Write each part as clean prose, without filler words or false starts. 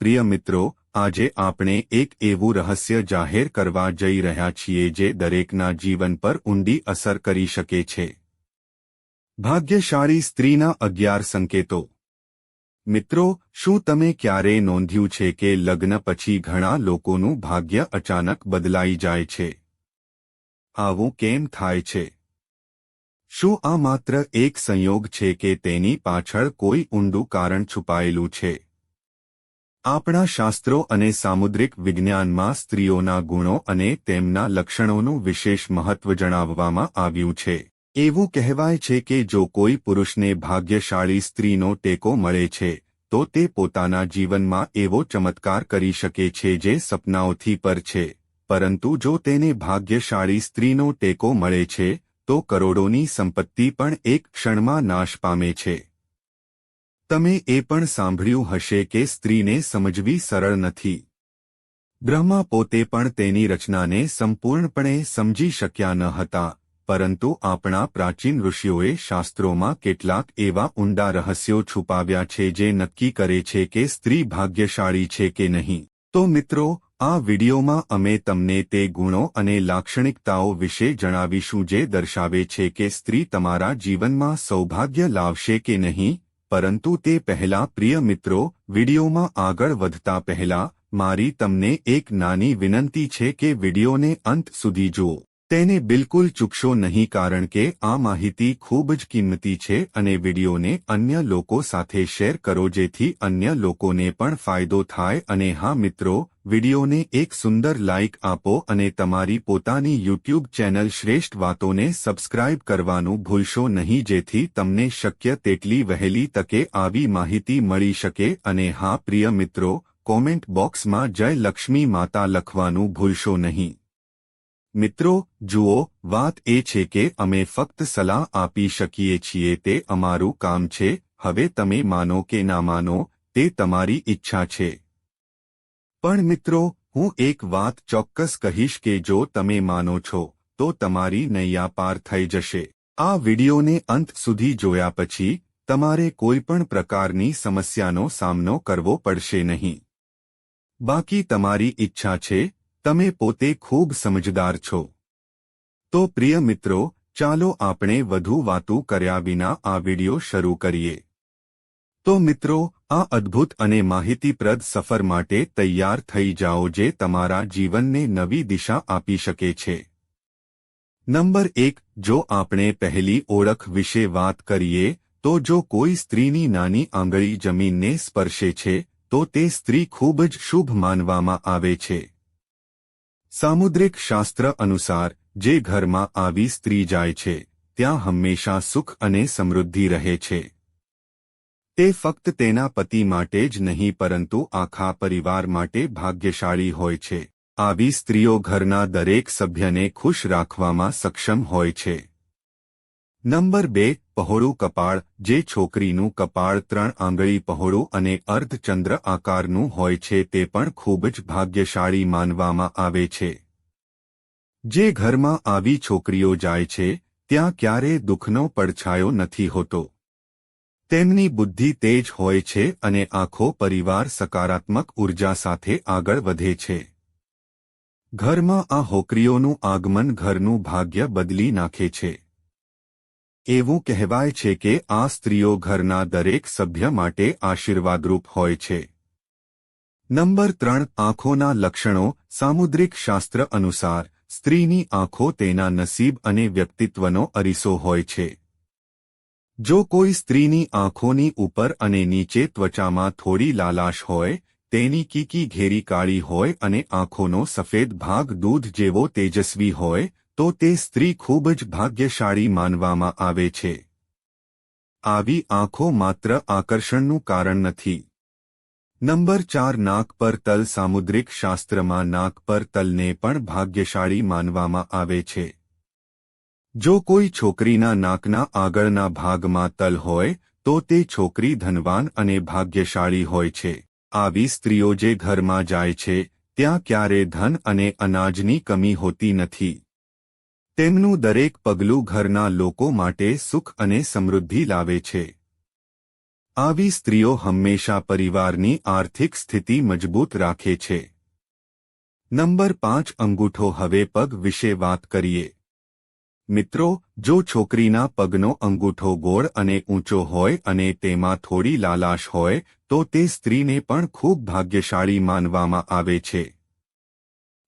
પ્રિય મિત્રો, આજે આપણે એક એવું રહસ્ય જાહેર કરવા જઈ રહ્યા છીએ જે દરેકના જીવન પર ઊંડી અસર કરી શકે છે. ભાગ્યશાળી સ્ત્રીના 11 સંકેતો. મિત્રો, શું તમે ક્યારેય નોંધ્યું છે કે લગ્ન પછી ઘણા લોકોનું ભાગ્ય અચાનક બદલાઈ જાય છે? આવું કેમ થાય છે? શું આ માત્ર એક સંયોગ છે કે તેની પાછળ કોઈ ઊંડું કારણ છુપાયેલું છે? આપણા શાસ્ત્રો અને સામુદ્રિક વિજ્ઞાનમાં સ્ત્રીઓના ગુણો અને તેમના લક્ષણોનું વિશેષ મહત્વ જણાવવામાં આવ્યું છે. એવું કહેવાય છે કે જો કોઈ પુરુષને ભાગ્યશાળી સ્ત્રીનો ટેકો મળે છે, તો તે પોતાના જીવનમાં એવો ચમત્કાર કરી શકે છે જે સપનાઓથી પર છે. પરંતુ જો તેને ભાગ્યશાળી સ્ત્રીનો ટેકો મળે છે, તો કરોડોની સંપત્તિ પણ એક ક્ષણમાં નાશ પામે છે. તમે એ પણ સાંભળ્યું હશે કે સ્ત્રીને સમજવી સરળ નથી. બ્રહ્મા પોતે પણ તેની રચનાને સંપૂર્ણપણે સમજી શક્યા ન હતા, પરંતુ આપણા પ્રાચીન ઋષિઓએ શાસ્ત્રોમાં કેટલાક એવા ઊંડા રહસ્યો છુપાવ્યા છે જે નક્કી કરે છે કે સ્ત્રી ભાગ્યશાળી છે કે નહીં. તો મિત્રો, આ વિડિયોમાં અમે તમને તે ગુણો અને લાક્ષણિકતાઓ વિશે જણાવીશું જે દર્શાવે છે કે સ્ત્રી તમારા જીવનમાં સૌભાગ્ય લાવશે કે નહીં. પરંતુ તે પહેલા પ્રિય મિત્રો, વિડિયોમાં આગળ વધતા પહેલા મારી તમને એક નાની વિનંતી છે કે વિડિયોને અંત સુધી જુઓ. તેને બિલકુલ ચૂકશો નહીં કારણ કે આ માહિતી ખૂબ જ કિંમતી છે અને વિડિયોને અન્ય લોકો સાથે શેર કરો જેથી અન્ય લોકોને પણ ફાયદો થાય. અને હા મિત્રો, વિડિયોને એક સુંદર લાઇક આપો અને તમારી પોતાની YouTube ચેનલ શ્રેષ્ઠ વાતોને સબસ્ક્રાઇબ કરવાનું ભૂલશો નહીં જેથી તમને શક્ય તેટલી વહેલી તકે આવી માહિતી મળી શકે. અને હા પ્રિય મિત્રો, કોમેન્ટ બોક્સમાં જય લક્ષ્મી માતા લખવાનું ભૂલશો નહીં. મિત્રો, જુઓ, વાત એ છે કે અમે ફક્ત સલાહ આપી શકીએ છીએ, તે અમારું કામ છે. હવે તમે માનો કે ના માનો, તે તમારી ઈચ્છા છે. પણ મિત્રો, હું એક વાત ચોક્કસ કહીશ કે જો તમે માનો છો, તો તમારી નૈયા પાર થઈ જશે. આ વિડિયોને અંત સુધી જોયા પછી તમારે કોઈ પણ પ્રકારની સમસ્યાનો સામનો કરવો પડશે નહીં. બાકી તમારી ઈચ્છા છે. તમે પોતે ખૂબ સમજદાર છો. તો પ્રિય મિત્રો, ચાલો આપણે વધુ વાતો કર્યા વિના આ વિડિયો શરૂ કરીએ. તો મિત્રો, આ અદ્ભુત અને માહિતીપ્રદ સફર માટે તૈયાર થઈ જાઓ જે તમારા જીવનને નવી દિશા આપી શકે છે. નંબર 1, જો આપણે પહેલી ઓળખ વિશે વાત કરીએ, તો જો કોઈ સ્ત્રીની નાની આંગળી જમીનને સ્પર્શે છે, તો તે સ્ત્રી ખૂબ જ શુભ માનવામાં આવે છે. સામુદ્રિક શાસ્ત્ર અનુસાર, જે ઘરમાં આવી સ્ત્રી જાય છે, ત્યાં હંમેશા સુખ અને સમૃદ્ધિ રહે છે. તે ફક્ત તેના પતિ માટે જ નહીં પરંતુ આખા પરિવાર માટે ભાગ્યશાળી હોય છે. આવી સ્ત્રીઓ ઘરના દરેક સભ્યને ખુશ રાખવામાં સક્ષમ હોય છે. નંબર 2, પહોળું કપાળ. જે છોકરીનું કપાળ 3 આંગળી પહોળું અને અર્ધચંદ્ર આકારનું હોય છે તે પણ ખૂબ જ ભાગ્યશાળી માનવામાં આવે છે. જે ઘરમાં આવી છોકરીઓ જાય છે, ત્યાં ક્યારેય દુઃખનો પડછાયો નથી હોતો. તેમની બુદ્ધિ તેજ હોય છે અને આખો પરિવાર સકારાત્મક ઉર્જા સાથે આગળ વધે છે. ઘરમાં આ હોકરીઓનું આગમન ઘરનું ભાગ્ય બદલી નાખે છે. એવું કહેવાય છે કે આ સ્ત્રીઓ ઘરના દરેક સભ્ય માટે આશીર્વાદરૂપ હોય છે. નંબર 3, આંખોના લક્ષણો. સામુદ્રિક શાસ્ત્ર અનુસાર, સ્ત્રીની આંખો તેના નસીબ અને વ્યક્તિત્વનો અરીસો હોય છે. જો કોઈ સ્ત્રીની આંખોની ઉપર અને નીચે ત્વચામાં થોડી લાલાશ હોય, તેની કીકી ઘેરી કાળી હોય અને આંખોનો સફેદ ભાગ દૂધ જેવો તેજસ્વી હોય, તો તે સ્ત્રી ખૂબ જ ભાગ્યશાળી માનવામાં આવે છે. આવી આંખો માત્ર આકર્ષણનું કારણ નથી. નંબર 4, નાક પર તલ. સામુદ્રિક શાસ્ત્રમાં નાક પર તલને પણ ભાગ્યશાળી માનવામાં આવે છે. જો કોઈ છોકરીના નાકના આગળના ભાગમાં તલ હોય, તો તે છોકરી ધનવાન અને ભાગ્યશાળી હોય છે. આવી સ્ત્રીઓ જે ઘરમાં જાય છે, ત્યાં ક્યારે ધન અને અનાજની કમી હોતી નથી. તેમનું દરેક પગલું ઘરના લોકો માટે સુખ અને સમૃદ્ધિ લાવે છે. આવી સ્ત્રીઓ હંમેશા પરિવારની આર્થિક સ્થિતિ મજબૂત રાખે છે. નંબર 5 અંગૂઠો. હવે પગ વિશે વાત કરીએ. મિત્રો, જો છોકરીના પગનો અંગૂઠો ગોળ અને ઊંચો હોય અને તેમાં થોડી લાલાશ હોય તો તે સ્ત્રીને પણ ખૂબ ભાગ્યશાળી માનવામાં આવે છે.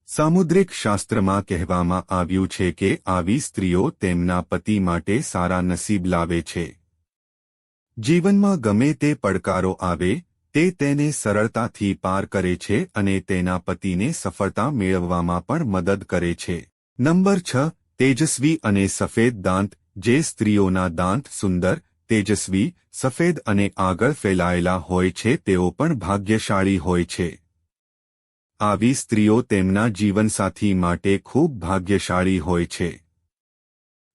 સામુદ્રિક શાસ્ત્રમાં કહેવામાં આવ્યું છે કે આવી સ્ત્રીઓ તેમના પતિ માટે સારા નસીબ લાવે છે. જીવનમાં ગમે તે પડકારો આવે તે તેને સરળતાથી પાર કરે છે અને તેના પતિને સફળતા મેળવવામાં પણ મદદ કરે છે. નંબર 6 તેજસ્વી અને સફેદ દાંત. જે સ્ત્રીઓના દાંત સુંદર, તેજસ્વી, સફેદ અને આગળ ફેલાયેલા હોય છે તેઓ પણ ભાગ્યશાળી હોય છે. આવી સ્ત્રીઓ તેમના જીવનસાથી માટે ખૂબ ભાગ્યશાળી હોય છે.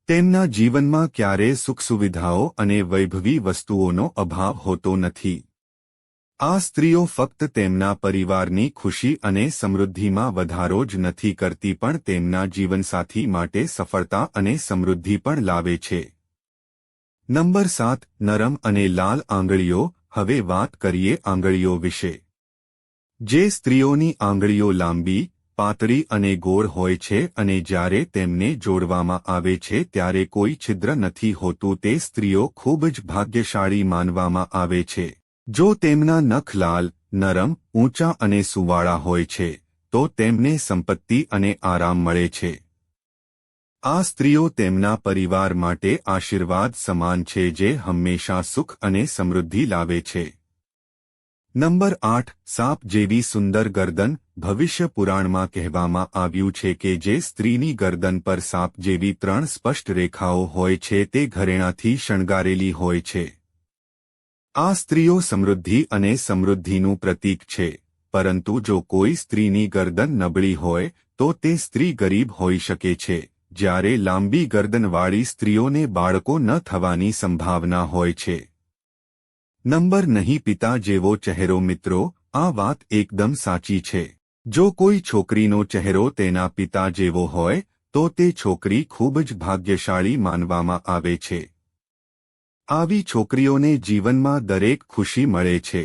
તેમના જીવનમાં ક્યારેય સુખસુવિધાઓ અને વૈભવી વસ્તુઓનો અભાવ હોતો નથી. આ સ્ત્રીઓ ફક્ત તેમના પરિવારની ખુશી અને સમૃદ્ધિમાં વધારો જ નથી કરતી પણ તેમના જીવનસાથી માટે સફળતા અને સમૃદ્ધિ પણ લાવે છે. નંબર 7 નરમ અને લાલ આંગળીઓ. હવે વાત કરીએ આંગળીઓ વિશે. જે સ્ત્રીઓની આંગળીઓ લાંબી, પાતળી અને ગોળ હોય છે અને જ્યારે તેમને જોડવામાં આવે છે ત્યારે કોઈ છિદ્ર નથી હોતું તે સ્ત્રીઓ ખૂબ જ ભાગ્યશાળી માનવામાં આવે છે. જો તેમના નખ લાલ, નરમ, ઊંચા અને સુવાળા હોય છે તો તેમને સંપત્તિ અને આરામ મળે છે. આ સ્ત્રીઓ તેમના પરિવાર માટે આશીર્વાદ સમાન છે જે હંમેશા સુખ અને સમૃદ્ધિ લાવે છે. નંબર 8 સાપ જેવી સુંદર ગરદન. ભવિષ્ય પુરાણમાં કહેવામાં આવ્યું છે કે જે સ્ત્રીની ગરદન પર સાપ જેવી 3 સ્પષ્ટ રેખાઓ હોય છે તે ઘરેણાથી શણગારેલી હોય છે. આ સ્ત્રીઓ સમૃદ્ધિ અને સમૃદ્ધિનું પ્રતીક છે. પરંતુ જો કોઈ સ્ત્રીની ગરદન નબળી હોય તો તે સ્ત્રી ગરીબ હોઈ શકે છે. જ્યારે લાંબી ગરદનવાળી સ્ત્રીઓને બાળકો ન થવાની સંભાવના હોય છે. નંબર નહીં પિતા જેવો ચહેરો. મિત્રો, આ વાત એકદમ સાચી છે. જો કોઈ છોકરીનો ચહેરો તેના પિતા જેવો હોય તો તે છોકરી ખૂબ જ ભાગ્યશાળી માનવામાં આવે છે. આવી છોકરીઓને જીવનમાં દરેક ખુશી મળે છે.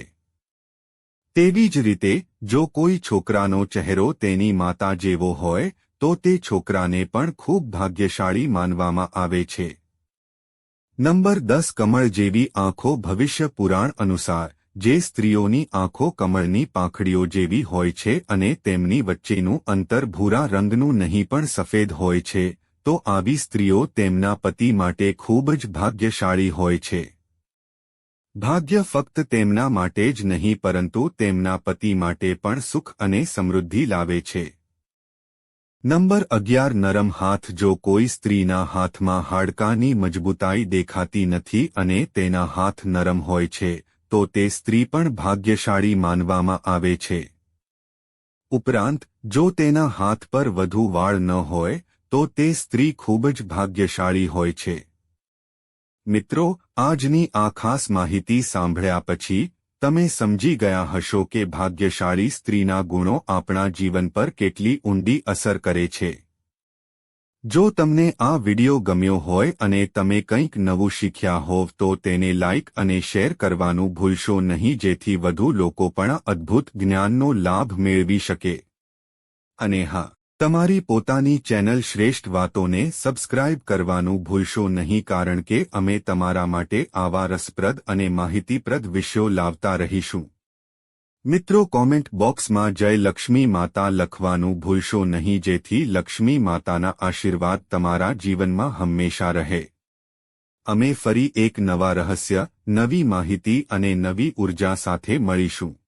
તેવી જ રીતે જો કોઈ છોકરાનો ચહેરો તેની માતા જેવો હોય તો તે છોકરાને પણ ખૂબ ભાગ્યશાળી માનવામાં આવે છે. નંબર 10 કમળ જેવી આંખો. ભવિષ્ય પુરાણ અનુસાર જે સ્ત્રીઓની આંખો કમળની પાંખડીઓ જેવી હોય છે અને તેમની વચ્ચેનું અંતર ભૂરા રંગનું નહીં પણ સફેદ હોય છે તો આવી સ્ત્રીઓ તેમના પતિ માટે ખૂબ જ ભાગ્યશાળી હોય છે. ભાગ્ય ફક્ત તેમના માટે જ નહીં પરંતુ તેમના પતિ માટે પણ સુખ અને સમૃદ્ધિ લાવે છે. નંબર 11 નરમ હાથ. જો કોઈ સ્ત્રીના હાથમાં હાડકાની મજબૂતાઈ દેખાતી નથી અને તેના હાથ નરમ હોય છે તો તે સ્ત્રી પણ ભાગ્યશાળી માનવામાં આવે છે. ઉપરાંત જો તેના હાથ પર વધુ વાળ ન હોય તો તે સ્ત્રી ખૂબ જ ભાગ્યશાળી હોય છે. મિત્રો, આજની આ ખાસ માહિતી સાંભળ્યા પછી તમે સમજી ગયા હશો કે ભાગ્યશાળી સ્ત્રીના ગુણો આપણા જીવન પર કેટલી ઊંડી અસર કરે છે. જો તમને આ વિડિયો ગમ્યો હોય અને તમે કંઈક નવું શીખ્યા હોવ તો તેને લાઇક અને શેર કરવાનું ભૂલશો નહીં જેથી વધુ લોકો પણ અદ્ભુત જ્ઞાનનો લાભ મેળવી શકે. અને હા, તમારી પોતાની ચેનલ શ્રેષ્ઠ વાતોને સબસ્ક્રાઇબ કરવાનું ભૂલશો નહીં કારણ કે અમે તમારા માટે આવા રસપ્રદ અને માહિતીપ્રદ વિષયો લાવતા રહીશું. મિત્રો, કોમેન્ટ બોક્સમાં જય લક્ષ્મી માતા લખવાનું ભૂલશો નહીં જેથી લક્ષ્મી માતાના આશીર્વાદ તમારા જીવનમાં હંમેશા રહે. અમે ફરી એક નવા રહસ્ય, નવી માહિતી અને નવી ઉર્જા સાથે મળીશું.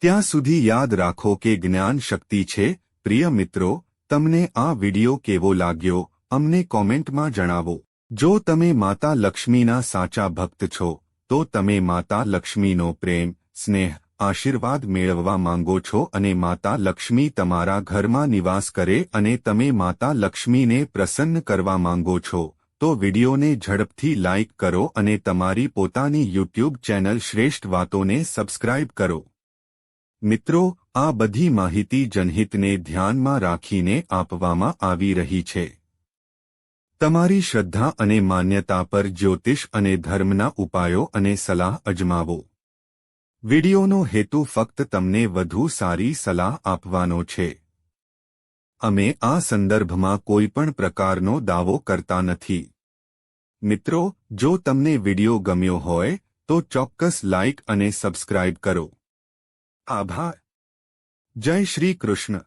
ત્યાં સુધી યાદ રાખો કે જ્ઞાન શક્તિ છે. પ્રિય મિત્રો, તમને આ વિડિયો કેવો લાગ્યો અમને કોમેન્ટમાં જણાવો. જો તમે માતા લક્ષ્મીના સાચા ભક્ત છો તો તમે માતા લક્ષ્મીનો પ્રેમ, સ્નેહ, આશીર્વાદ મેળવવા માંગો છો અને માતા લક્ષ્મી તમારા ઘરમાં નિવાસ કરે અને તમે માતા લક્ષ્મીને પ્રસન્ન કરવા માંગો છો તો વિડિયોને ઝડપથી લાઇક કરો અને તમારી પોતાની યુટ્યુબ ચેનલ શ્રેષ્ઠ વાતોને સબસ્ક્રાઇબ કરો. મિત્રો, આ બધી માહિતી જનહિતને ધ્યાનમાં રાખીને આપવામાં આવી રહી છે. તમારી શ્રદ્ધા અને માન્યતા પર જ્યોતિષ અને ધર્મના ઉપાયો અને સલાહ અજમાવો. વિડિયોનો હેતુ ફક્ત તમને વધુ સારી સલાહ આપવાનો છે. અમે આ સંદર્ભમાં કોઈપણ પ્રકારનો દાવો કરતા નથી. મિત્રો, જો તમને વિડિયો ગમ્યો હોય તો ચોક્કસ લાઇક અને સબસ્ક્રાઇબ કરો. આભાર. જય શ્રી કૃષ્ણ.